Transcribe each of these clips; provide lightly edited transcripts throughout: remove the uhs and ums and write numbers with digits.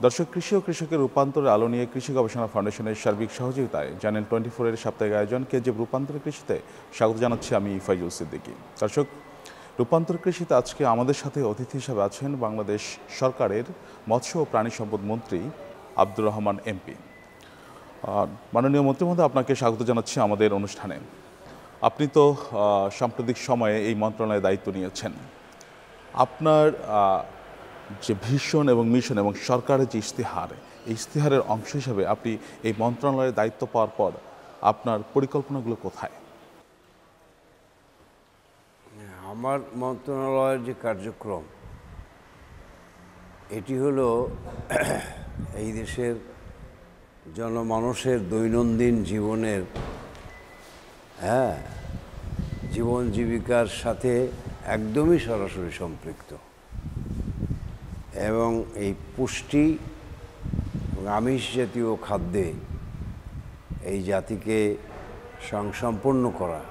দর্শক, কৃষি ও কৃষকের রূপান্তরের আলো নিয়ে কৃষি গবেষণা ফাউন্ডেশনের সার্বিক সহযোগিতায় চ্যানেল 24-এর সাপ্তাহিক আয়োজন কেজিএফ রূপান্তর কৃষিতে স্বাগত জানাচ্ছি আমি ফাইজুল সিদ্দিকী। দর্শক, রূপান্তর কৃষিতে আজকে আমাদের সাথে অতিথি হিসেবে আছেন বাংলাদেশ সরকারের মৎস্য ও প্রাণী সম্পদ মন্ত্রী আব্দুর রহমান এমপি। মাননীয় মন্ত্রী মহোদয়, আপনাকে স্বাগত জানাচ্ছি আমাদের অনুষ্ঠানে। আপনি তো সাম্প্রতিক সময়ে এই মন্ত্রণালয়ের দায়িত্ব নিয়েছেন। আপনার যে ভিশন এবং মিশন এবং সরকারের যে ইশতেহার, এই ইশতেহারের অংশ হিসাবে আপনি এই মন্ত্রণালয়ের দায়িত্ব পাওয়ার পর আপনার পরিকল্পনাগুলো কোথায়? আমার মন্ত্রণালয়ের যে কার্যক্রম, এটি হলো এই দেশের জনমানুষের দৈনন্দিন জীবনের জীবন জীবিকার সাথে একদমই সরাসরি সম্পৃক্ত এবং এই পুষ্টি আমিষ জাতীয় খাদ্যে এই জাতিকে স্বয়ংসম্পন্ন করা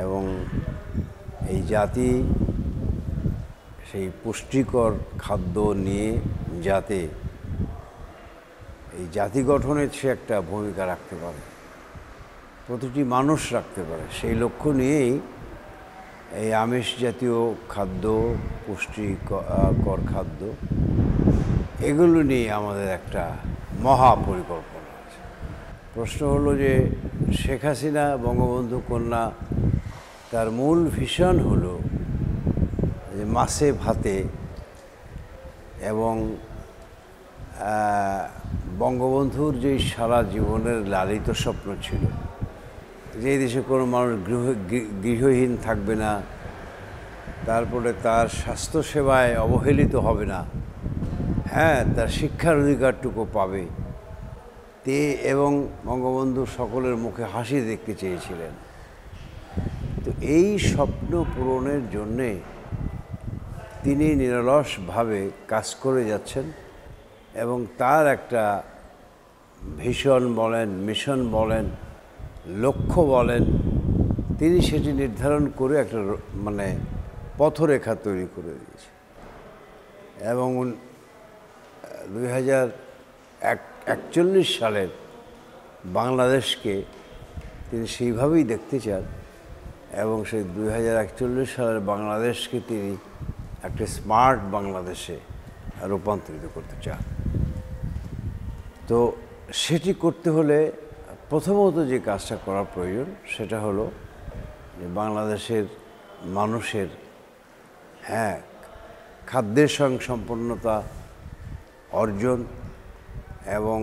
এবং এই জাতি সেই পুষ্টিকর খাদ্য নিয়ে যাতে এই জাতি গঠনের সে একটা ভূমিকা রাখতে পারে, প্রতিটি মানুষ রাখতে পারে, সেই লক্ষ্য নিয়েই এই আমিষ জাতীয় খাদ্য, পুষ্টিকর খাদ্য, এগুলো নিয়ে আমাদের একটা মহা পরিকল্পনা আছে। প্রশ্ন হলো যে শেখ হাসিনা বঙ্গবন্ধু কন্যা তার মূল ভিশন হলো যে মাছে ভাতে, এবং বঙ্গবন্ধুর যেই সারা জীবনের লালিত স্বপ্ন ছিল যে এই দেশে কোনো মানুষ গৃহহীন থাকবে না, তারপরে তার স্বাস্থ্যসেবায় অবহেলিত হবে না, তার শিক্ষার অধিকারটুকু পাবে এবং বঙ্গবন্ধু সকলের মুখে হাসি দেখতে চেয়েছিলেন। তো এই স্বপ্ন পূরণের জন্যে তিনি নিরলসভাবে কাজ করে যাচ্ছেন এবং তার একটা ভিশন বলেন, মিশন বলেন, লক্ষ্য বলেন, তিনি সেটি নির্ধারণ করে একটা পথরেখা তৈরি করে দিয়েছে এবং 2041 সালের বাংলাদেশকে তিনি সেইভাবেই দেখতে চান এবং সেই 2041 সালের বাংলাদেশকে তিনি একটা স্মার্ট বাংলাদেশে রূপান্তরিত করতে চান। তো সেটি করতে হলে প্রথমত যে কাজটা করা প্রয়োজন সেটা হলো যে বাংলাদেশের মানুষের খাদ্যের স্বয়ংসম্পন্নতা অর্জন এবং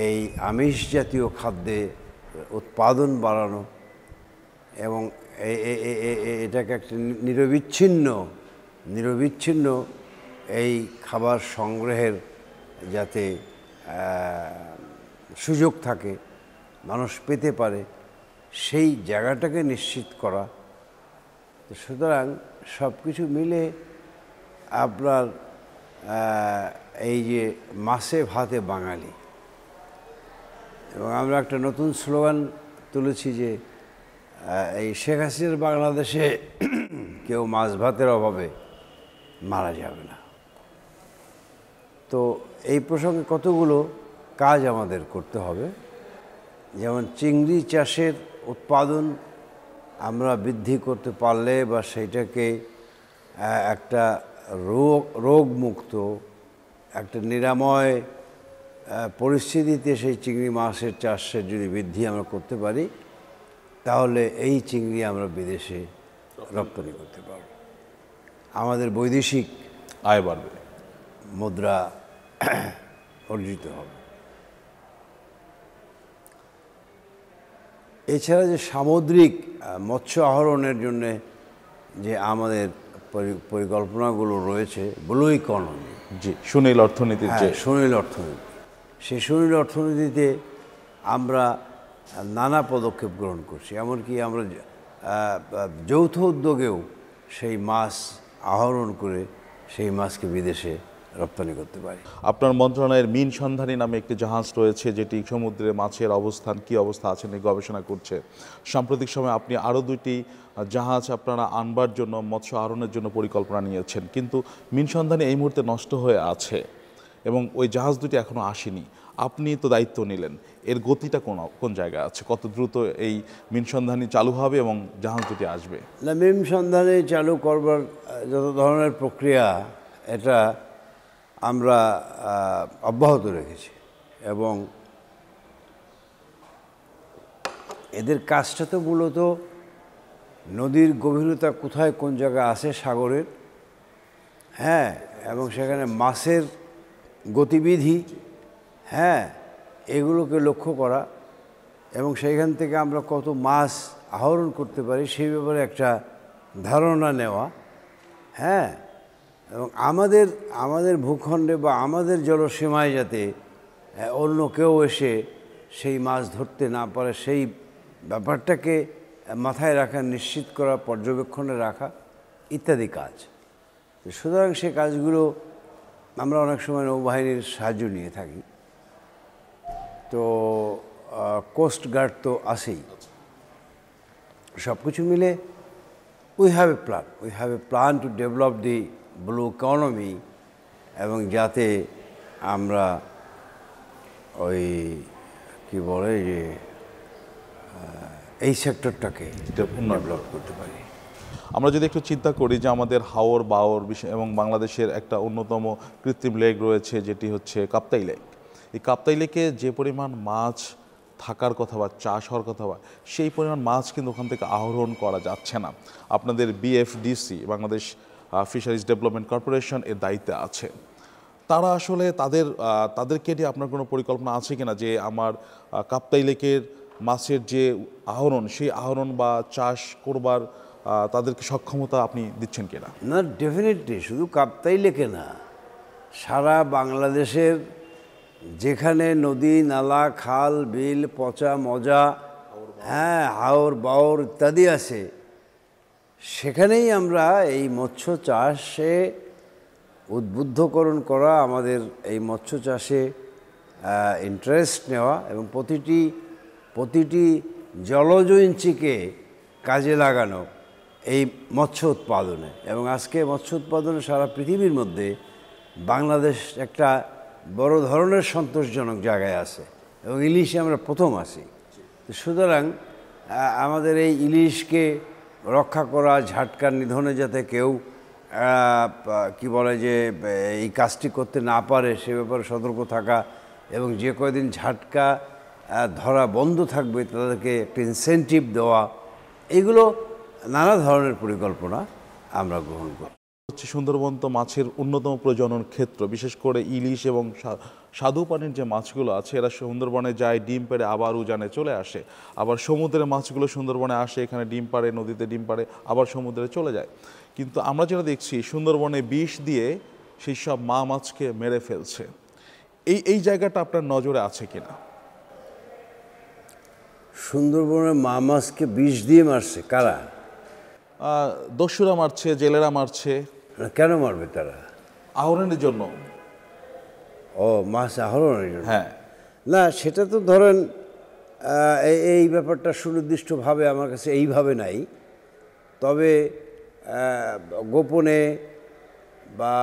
এই আমিষ জাতীয় খাদ্যে উৎপাদন বাড়ানো এবং এটাকে একটা নিরবিচ্ছিন্ন এই খাবার সংগ্রহের যাতে সুযোগ থাকে, মানুষ পেতে পারে, সেই জায়গাটাকে নিশ্চিত করা। তো সুতরাং সব কিছু মিলে আপনার এই যে মাছে ভাতে বাঙালি, এবং আমরা একটা নতুন স্লোগান তুলেছি যে এই শেখ হাসিনার বাংলাদেশে কেউ মাছ ভাতের অভাবে মারা যাবে না। তো এই প্রসঙ্গে কতগুলো কাজ আমাদের করতে হবে, যেমন চিংড়ি চাষের উৎপাদন আমরা বৃদ্ধি করতে পারলে বা সেইটাকে একটা রোগমুক্ত একটা নিরাময় পরিস্থিতিতে সেই চিংড়ি মাছের চাষের যদি বৃদ্ধি আমরা করতে পারি, তাহলে এই চিংড়ি আমরা বিদেশে রপ্তানি করতে পারব, আমাদের বৈদেশিক আয় বাড়বে, মুদ্রা অর্জিত হবে। এছাড়া যে সামুদ্রিক মৎস্য আহরণের জন্যে যে আমাদের পরিকল্পনাগুলো রয়েছে, ব্লু ইকোনমি, সুনীল অর্থনীতি, সুনীল অর্থনীতি, সেই সুনীল অর্থনীতিতে আমরা নানা পদক্ষেপ গ্রহণ করছি, এমনকি আমরা যৌথ উদ্যোগেও সেই মাছ আহরণ করে সেই মাছকে বিদেশে রপ্তানি করতে পারি। আপনার মন্ত্রণালয়ের মিন সন্ধানী নামে একটি জাহাজ রয়েছে, যেটি সমুদ্রে মাছের অবস্থান কী অবস্থা আছে নিয়ে গবেষণা করছে। সাম্প্রতিক সময়ে আপনি আরও 2টি জাহাজ আপনারা আনবার জন্য মৎস্য আহরণের জন্য পরিকল্পনা নিয়েছেন, কিন্তু মিন সন্ধানী এই মুহূর্তে নষ্ট হয়ে আছে। এবং ওই জাহাজ দুটি এখনও আসেনি, আপনি তো দায়িত্ব নিলেন, এর গতিটা কোন জায়গায় আছে, কত দ্রুত এই মিন সন্ধানী চালু হবে এবং জাহাজ দুটি আসবে? না, মিন সন্ধানী চালু করবার যত ধরনের প্রক্রিয়া এটা আমরা অব্যাহত রেখেছি এবং এদের কাজটা তো মূলত নদীর গভীরতা কোথায় কোন জায়গায় আছে সাগরের, হ্যাঁ, এবং সেখানে মাছের গতিবিধি, হ্যাঁ, এগুলোকে লক্ষ্য করা এবং সেইখান থেকে আমরা কত মাছ আহরণ করতে পারি সেই ব্যাপারে একটা ধারণা নেওয়া, হ্যাঁ, এবং আমাদের ভূখণ্ডে বা আমাদের জলসীমায় যাতে অন্য কেউ এসে সেই মাছ ধরতে না পারে সেই ব্যাপারটাকে মাথায় রাখা, নিশ্চিত করা, পর্যবেক্ষণে রাখা ইত্যাদি কাজ। সুতরাং সে কাজগুলো আমরা অনেক সময় নৌবাহিনীর সাহায্য নিয়ে থাকি। তো কোস্ট গার্ড তো আছেই। সব কিছু মিলে we have a plan to develop the blue economy, এবং যাতে আমরা ওই কি বলে যে এই সেক্টরটাকে ডেভেলপ করতে পারি। আমরা যদি একটু চিন্তা করি যে আমাদের হাওর বাওর এবং বাংলাদেশের একটা অন্যতম কৃত্রিম লেক রয়েছে যেটি হচ্ছে কাপ্তাই লেক। এই কাপ্তাই লেকে যে পরিমাণ মাছ থাকার কথা বা চাষ হওয়ার কথা বা সেই পরিমাণ মাছ কিন্তু ওখান থেকে আহরণ করা যাচ্ছে না। আপনাদের BFDC, Bangladesh fisheries development corporation, এর দায়িত্বে আছে। তারা আসলে তাদেরকে নিয়ে আপনার কোনো পরিকল্পনা আছে কিনা যে আমার কাপ্তাই লেকের মাছের যে আহরণ, সেই আহরণ বা চাষ করবার তাদেরকে সক্ষমতা আপনি দিচ্ছেন কিনা? না, ডেফিনেটলি শুধু কাপ্তাই লেকে না, সারা বাংলাদেশের যেখানে নদী, নালা, খাল, বিল, পচা মজা, হ্যাঁ, হাওর বাওর ইত্যাদি আছে, সেখানেই আমরা এই মৎস্য চাষে উদ্বুদ্ধকরণ করা, আমাদের এই মৎস্য চাষে ইন্টারেস্ট নেওয়া এবং প্রতিটি জলজ ইঞ্চিকে কাজে লাগানো এই মৎস্য উৎপাদনে। এবং আজকে মৎস্য উৎপাদনে সারা পৃথিবীর মধ্যে বাংলাদেশ একটা বড় ধরনের সন্তোষজনক জায়গায় আছে এবং ইলিশে আমরা প্রথম আছি। সুতরাং আমাদের এই ইলিশকে রক্ষা করা, ঝাটকার নিধনে যাতে কেউ কি বলে যে এই কাজটি করতে না পারে সে ব্যাপারে সতর্ক থাকা, এবং যে কয়দিন ঝাটকা ধরা বন্ধ থাকবে তাদেরকে একটা ইনসেন্টিভ দেওয়া, এগুলো নানা ধরনের পরিকল্পনা আমরা গ্রহণ করি। সুন্দরবন তো মাছের অন্যতম প্রজনন ক্ষেত্র, বিশেষ করে ইলিশ এবং স্বাদু পানির যে মাছগুলো আছে এরা সুন্দরবনে যায়, ডিম পেড়ে আবার উজানে চলে আসে। আবার সমুদ্রের মাছগুলো সুন্দরবনে আসে, এখানে ডিম পাড়ে, নদীতে ডিম পাড়ে, আবার সমুদ্রে চলে যায়। কিন্তু আমরা যেটা দেখছি সুন্দরবনে বিষ দিয়ে সেই সব মা মাছকে মেরে ফেলছে। এই জায়গাটা আপনার নজরে আছে কিনা? সুন্দরবনের মা মাছকে বিষ দিয়ে মারছে কারা? দস্যুরা মারছে, জেলেরা মারছে। কেন মারবে তারা? আহরণের জন্য। ও, মাছ আহরণের জন্য? হ্যাঁ। না, সেটা তো ধরেন এই ব্যাপারটা সুনির্দিষ্টভাবে আমার কাছে এইভাবে নাই, তবে গোপনে বা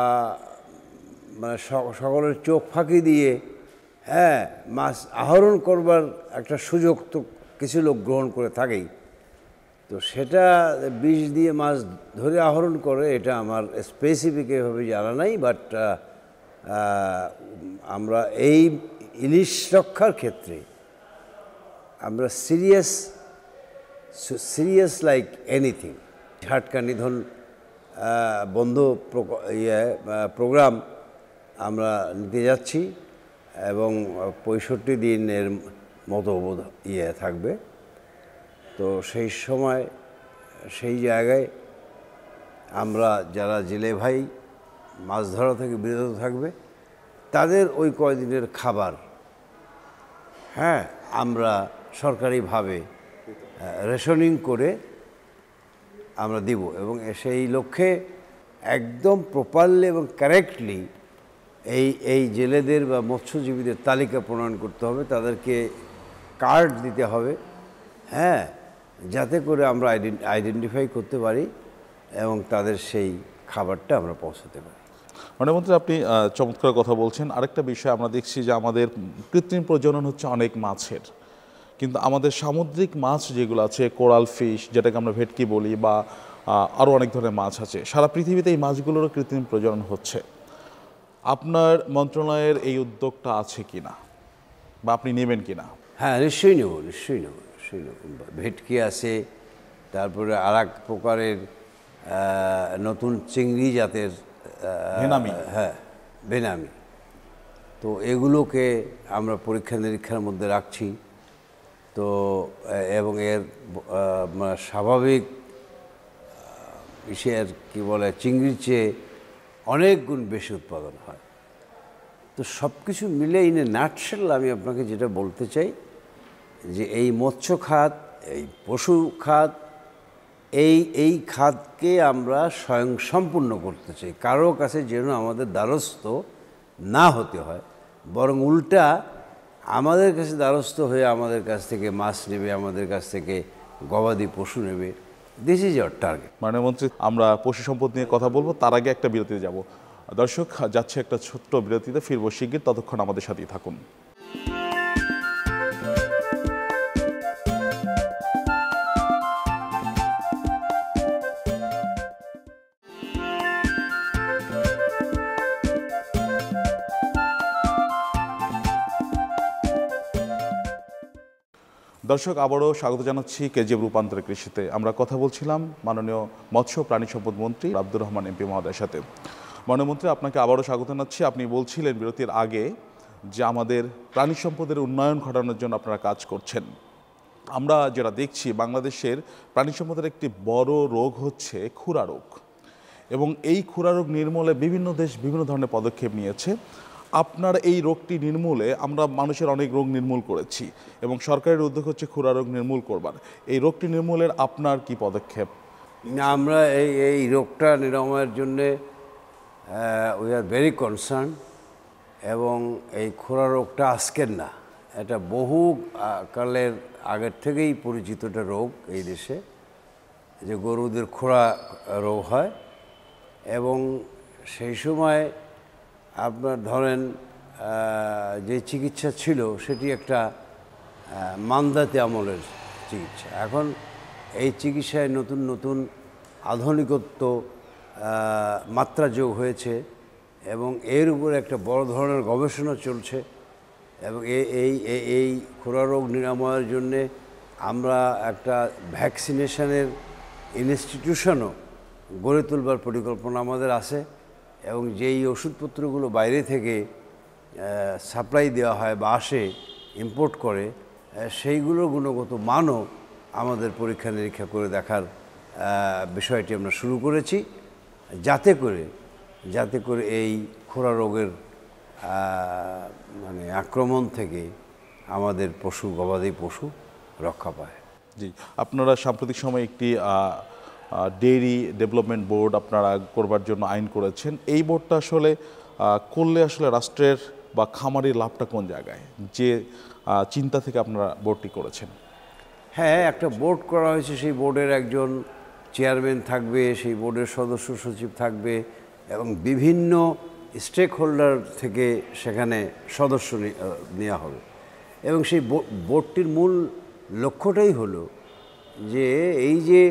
মানে সকলের চোখ ফাঁকি দিয়ে, হ্যাঁ, মাছ আহরণ করবার একটা সুযোগ তো কিছু লোক গ্রহণ করে থাকেই। তো সেটা বিষ দিয়ে মাছ ধরে আহরণ করে এটা আমার স্পেসিফিক এভাবে জানা নাই, বাট আমরা এই ইলিশ রক্ষার ক্ষেত্রে আমরা সিরিয়াস লাইক এনিথিং। ঝাটকা নিধন বন্ধ প্রোগ্রাম আমরা নিতে যাচ্ছি এবং 65 দিনের মতো থাকবে। তো সেই সময় সেই জায়গায় আমরা যারা জেলে ভাই মাছ ধরা থেকে বিরত থাকবে তাদের ওই কয়দিনের খাবার, হ্যাঁ, আমরা সরকারিভাবে রেশনিং করে আমরা দিব এবং সেই লক্ষ্যে একদম প্রপারলি এবং কারেক্টলি এই জেলেদের বা মৎস্যজীবীদের তালিকা প্রণয়ন করতে হবে, তাদেরকে কার্ড দিতে হবে, হ্যাঁ, যাতে করে আমরা আইডেন্টিফাই করতে পারি এবং তাদের সেই খাবারটা আমরা পৌঁছাতে পারি। মন্ত্রী আপনি চমৎকার কথা বলছেন। আরেকটা বিষয় আমরা দেখছি যে আমাদের কৃত্রিম প্রজনন হচ্ছে অনেক মাছের, কিন্তু আমাদের সামুদ্রিক মাছ যেগুলো আছে, কোরাল ফিশ যেটাকে আমরা ভেটকি বলি, বা আরও অনেক ধরনের মাছ আছে, সারা পৃথিবীতে এই মাছগুলোরও কৃত্রিম প্রজনন হচ্ছে। আপনার মন্ত্রণালয়ের এই উদ্যোগটা আছে কিনা, বা আপনি নেবেন কিনা? হ্যাঁ, নিশ্চয়ই নেব। ভেটকি আছে, তারপরে আর এক প্রকারের নতুন চিংড়ি জাতের ভেনামি। হ্যাঁ, বেনামি। তো এগুলোকে আমরা পরীক্ষা নিরীক্ষার মধ্যে রাখছি। তো এবং এর স্বাভাবিক ইসের কী বলে চিংড়ির চেয়ে অনেক গুণ বেশি উৎপাদন হয়। তো সব কিছু মিলে ইন এ নাটশেল আমি আপনাকে যেটা বলতে চাই যে এই মৎস্য খাত, এই পশু খাত, এই খাতকে আমরা স্বয়ংসম্পূর্ণ করতে চাই। কারো কাছে যেন আমাদের দ্বারস্থ না হতে হয়, বরং উল্টা আমাদের কাছে দ্বারস্থ হয়ে আমাদের কাছ থেকে মাছ নেবে, আমাদের কাছ থেকে গবাদি পশু নেবে। This is our target. মন্ত্রী, আমরা পশু সম্পদ নিয়ে কথা বলবো, তার আগে একটা বিরতিতে যাব। দর্শক, যাচ্ছে একটা ছোট্ট বিরতিতে, ফিরবো শিগগির, ততক্ষণ আমাদের সাথেই থাকুন। দর্শক, আবারও স্বাগত জানাচ্ছি কেজিএফ রূপান্তরের কৃষিতে। আমরা কথা বলছিলাম মাননীয় মৎস্য প্রাণী সম্পদ মন্ত্রী আব্দুর রহমান এমপি মহোদয়ের সাথে। মাননীয় মন্ত্রী, আপনাকে আবারও স্বাগত জানাচ্ছি। আপনি বলছিলেন বিরতির আগে যে আমাদের প্রাণী সম্পদের উন্নয়ন ঘটানোর জন্য আপনারা কাজ করছেন। আমরা যেটা দেখছি, বাংলাদেশের প্রাণী সম্পদের একটি বড় রোগ হচ্ছে খুরা রোগ, এবং এই খুরা রোগ নির্মূলে বিভিন্ন দেশ বিভিন্ন ধরনের পদক্ষেপ নিয়েছে। আপনার এই রোগটি নির্মূলে আমরা মানুষের অনেক রোগ নির্মূল করেছি, এবং সরকারের উদ্যোগ হচ্ছে খুরা রোগ নির্মূল করবার। এই রোগটি নির্মূলের আপনার কি পদক্ষেপ? আমরা এই রোগটা নিরাময়ের জন্যে উই আর ভেরি কনসার্ন। এবং এই খোরা রোগটা আজকের না, এটা বহু কালের আগের থেকেই পরিচিত একটা রোগ এই দেশে, যে গরুদের খোরা রোগ হয়। এবং সেই সময় আপনার ধরেন যে চিকিৎসা ছিল সেটি একটা মান্দাতে আমলের চিকিৎসা। এখন এই চিকিৎসায় নতুন নতুন আধুনিকত্ব মাত্রা যোগ হয়েছে, এবং এর উপরে একটা বড় ধরনের গবেষণা চলছে। এবং এই খোরা রোগ নিরাময়ের জন্যে আমরা একটা ভ্যাকসিনেশনের ইনস্টিটিউশনও গড়ে তুলবার পরিকল্পনা আমাদের আছে। এবং যেই ওষুধপত্রগুলো বাইরে থেকে সাপ্লাই দেওয়া হয় বা আসে, ইম্পোর্ট করে, সেইগুলোর গুণগত মানও আমাদের পরীক্ষা নিরীক্ষা করে দেখার বিষয়টি আমরা শুরু করেছি, যাতে করে এই খোরা রোগের মানে আক্রমণ থেকে আমাদের গবাদি পশু রক্ষা পায়। জি, আপনারা সাম্প্রতিক সময় একটি ডেইরি ডেভেলপমেন্ট বোর্ড আপনারা করবার জন্য আইন করেছেন। এই বোর্ডটা আসলে করলে আসলে রাষ্ট্রের বা খামারির লাভটা কোন জায়গায়, যে চিন্তা থেকে আপনারা বোর্ডটি করেছেন? হ্যাঁ, একটা বোর্ড করা হয়েছে। সেই বোর্ডের একজন চেয়ারম্যান থাকবে, সেই বোর্ডের সদস্য সচিব থাকবে, এবং বিভিন্ন স্টেক হোল্ডার থেকে সেখানে সদস্য নেওয়া হবে। এবং সেই বোর্ডটির মূল লক্ষ্যটাই হলো যে এই যে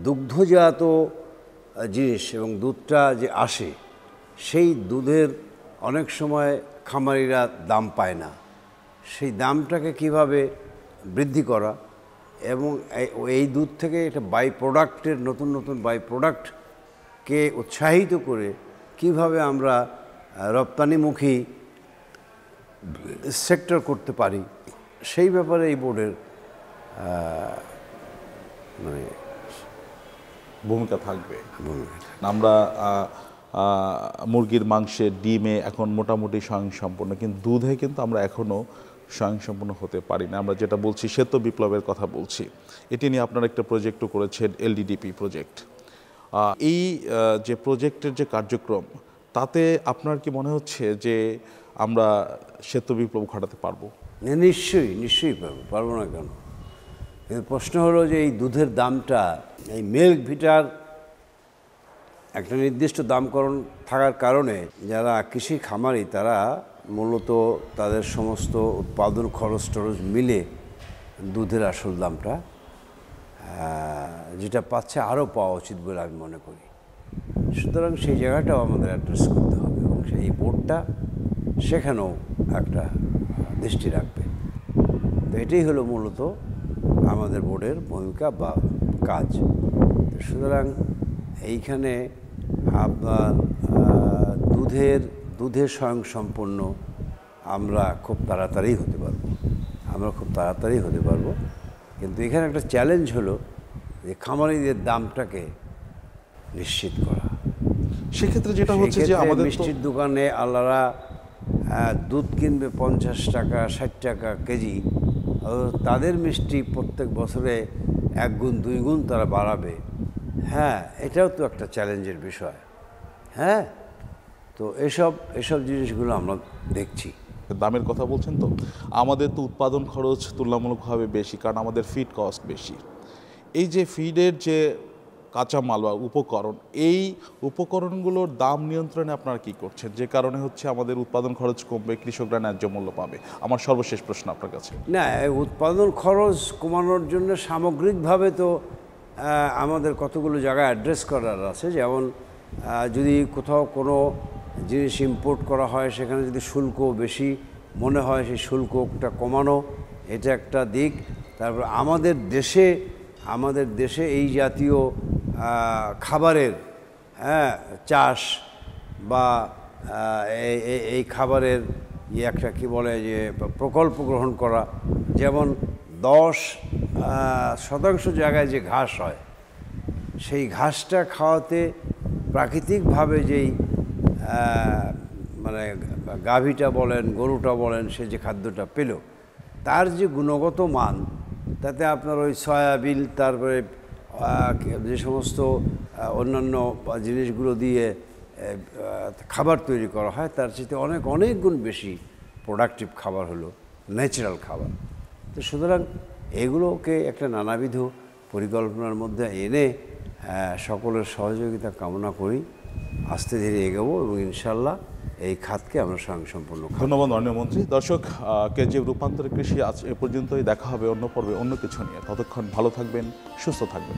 দুগ্ধজাত জিনিস এবং দুধটা যে আসে, সেই দুধের অনেক সময় খামারিরা দাম পায় না, সেই দামটাকে কিভাবে বৃদ্ধি করা, এবং এই দুধ থেকে একটা বাই প্রোডাক্টের নতুন নতুন বাই প্রোডাক্টকে উৎসাহিত করে কিভাবে আমরা রপ্তানিমুখী সেক্টর করতে পারি, সেই ব্যাপারে এই বোর্ডের মানে ভূমিকা থাকবে। আমরা মুরগির মাংসে, ডিমে এখন মোটামুটি স্বয়ংসম্পূর্ণ, কিন্তু দুধে কিন্তু আমরা এখনও স্বয়ংসম্পূর্ণ হতে পারি না। আমরা যেটা বলছি শ্বেত বিপ্লবের কথা বলছি, এটি নিয়ে আপনারা একটা প্রজেক্টও করেছেন, এলডিডিপি প্রজেক্ট। এই যে প্রজেক্টের যে কার্যক্রম, তাতে আপনার কি মনে হচ্ছে যে আমরা শ্বেত বিপ্লব ঘটাতে পারবো? নিশ্চয়ই পারবো না কেন? কিন্তু প্রশ্ন হলো যে এই দুধের দামটা, এই মিল্ক ভিটার একটা নির্দিষ্ট দামকরণ থাকার কারণে যারা কৃষি খামারি তারা মূলত তাদের সমস্ত উৎপাদন খরচ টরচ মিলে দুধের আসল দামটা যেটা পাচ্ছে আরও পাওয়া উচিত বলে আমি মনে করি। সুতরাং সেই জায়গাটাও আমাদের অ্যাড্রেস করতে হবে এবং সেই বোর্ডটা সেখানেও একটা দৃষ্টি রাখবে। তো এটাই হলো মূলত আমাদের বোর্ডের ভূমিকা বা কাজ। সুতরাং এইখানে আপনার দুধের স্বয়ংসম্পন্ন আমরা খুব তাড়াতাড়ি হতে পারবো। কিন্তু এখানে একটা চ্যালেঞ্জ হলো যে খামারিদের দামটাকে নিশ্চিত করা। সেক্ষেত্রে যেটা হচ্ছে যে আমাদের মিষ্টির দোকানে আল্লাহরা দুধ কিনবে 50 টাকা 60 টাকা কেজি, তাদের মিষ্টি প্রত্যেক বছরে 1 গুণ 2 গুণ তারা বাড়াবে। হ্যাঁ, এটাও তো একটা চ্যালেঞ্জের বিষয়। হ্যাঁ, তো এসব জিনিসগুলো আমরা দেখছি। দামের কথা বলছেন, তো আমাদের তো উৎপাদন খরচ তুলনামূলকভাবে বেশি, কারণ আমাদের ফিড কস্ট বেশি। এই যে ফিডের যে কাঁচামাল বা উপকরণ, এই উপকরণগুলোর দাম নিয়ন্ত্রণে আপনারা কি করছেন, যে কারণে হচ্ছে আমাদের উৎপাদন খরচ কমবে, কৃষকরা ন্যায্য মূল্য পাবে? আমার সর্বশেষ প্রশ্ন আপনার কাছে। না, উৎপাদন খরচ কমানোর জন্য সামগ্রিকভাবে তো আমাদের কতগুলো জায়গায় অ্যাড্রেস করার আছে। যেমন যদি কোথাও কোনো জিনিস ইম্পোর্ট করা হয়, সেখানে যদি শুল্ক বেশি মনে হয়, সেই শুল্কটা কমানো, এটা একটা দিক। তারপর আমাদের দেশে এই জাতীয় খাবারের চাষ বা এই খাবারের একটা কি বলে যে প্রকল্প গ্রহণ করা। যেমন 10% জায়গায় যে ঘাস হয়, সেই ঘাসটা খাওয়াতে প্রাকৃতিকভাবে যেই মানে গাভীটা বলেন গরুটা বলেন সে যে খাদ্যটা পেল, তার যে গুণগত মান, তাতে আপনার ওই সয়াবিন তারপরে যে সমস্ত অন্যান্য জিনিসগুলো দিয়ে খাবার তৈরি করা হয়, তার চেয়ে অনেক গুণ বেশি প্রোডাক্টিভ খাবার হলো ন্যাচারাল খাবার। তো সুতরাং এগুলোকে একটা নানাবিধ পরিকল্পনার মধ্যে এনে সকলের সহযোগিতা কামনা করি, আস্তে ধীরে এগোবো এবং ইনশাল্লাহ এই খাতকে আমরা স্বয়ংসম্পূর্ণ। ধন্যবাদ মাননীয় মন্ত্রী। দর্শক, কেজিএফ রূপান্তরের কৃষি আজ এ পর্যন্তই। দেখা হবে অন্য পর্বে অন্য কিছু নিয়ে। ততক্ষণ ভালো থাকবেন, সুস্থ থাকবেন।